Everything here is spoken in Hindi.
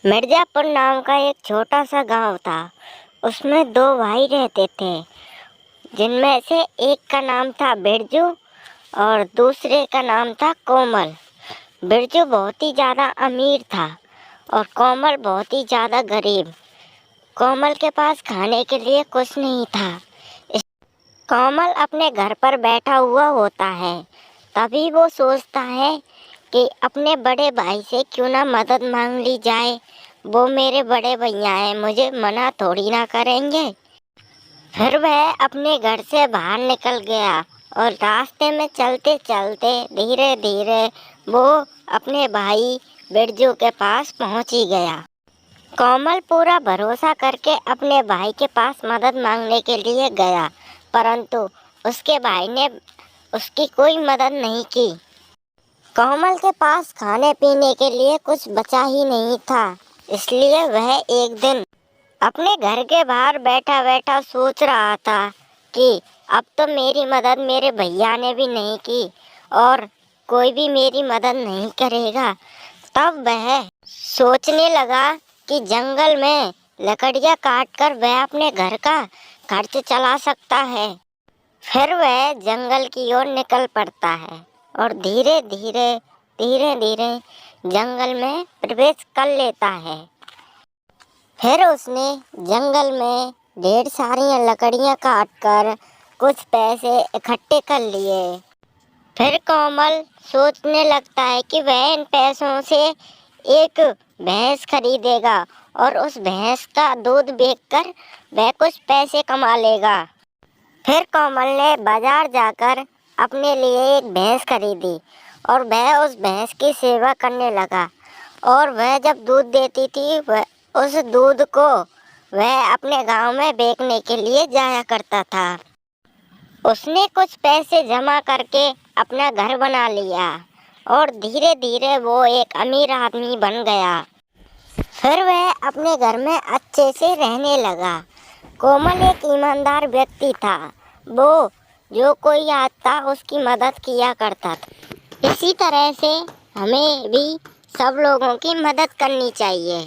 मिर्जापुर नाम का एक छोटा सा गांव था। उसमें दो भाई रहते थे, जिनमें से एक का नाम था बिरजू और दूसरे का नाम था कोमल। बिरजू बहुत ही ज़्यादा अमीर था और कोमल बहुत ही ज़्यादा गरीब। कोमल के पास खाने के लिए कुछ नहीं था। कोमल अपने घर पर बैठा हुआ होता है। तभी वो सोचता है कि अपने बड़े भाई से क्यों ना मदद मांग ली जाए। वो मेरे बड़े भैया हैं, मुझे मना थोड़ी ना करेंगे। फिर वह अपने घर से बाहर निकल गया और रास्ते में चलते चलते धीरे धीरे वो अपने भाई बिरजू के पास पहुंच ही गया। कोमल पूरा भरोसा करके अपने भाई के पास मदद मांगने के लिए गया, परंतु उसके भाई ने उसकी कोई मदद नहीं की। कोमल के पास खाने पीने के लिए कुछ बचा ही नहीं था, इसलिए वह एक दिन अपने घर के बाहर बैठा बैठा सोच रहा था कि अब तो मेरी मदद मेरे भैया ने भी नहीं की और कोई भी मेरी मदद नहीं करेगा। तब वह सोचने लगा कि जंगल में लकड़ियाँ काट कर वह अपने घर का खर्च चला सकता है। फिर वह जंगल की ओर निकल पड़ता है और धीरे धीरे जंगल में प्रवेश कर लेता है। फिर उसने जंगल में ढेर सारी लकड़ियाँ काट कर कुछ पैसे इकट्ठे कर लिए। फिर कोमल सोचने लगता है कि वह इन पैसों से एक भैंस खरीदेगा और उस भैंस का दूध बेचकर वह कुछ पैसे कमा लेगा। फिर कोमल ने बाजार जाकर अपने लिए एक भैंस खरीदी और वह उस भैंस की सेवा करने लगा। और वह जब दूध देती थी, वह उस दूध को वह अपने गांव में बेचने के लिए जाया करता था। उसने कुछ पैसे जमा करके अपना घर बना लिया और धीरे धीरे वो एक अमीर आदमी बन गया। फिर वह अपने घर में अच्छे से रहने लगा। कोमल एक ईमानदार व्यक्ति था। वो जो कोई आता उसकी मदद किया करता था। इसी तरह से हमें भी सब लोगों की मदद करनी चाहिए।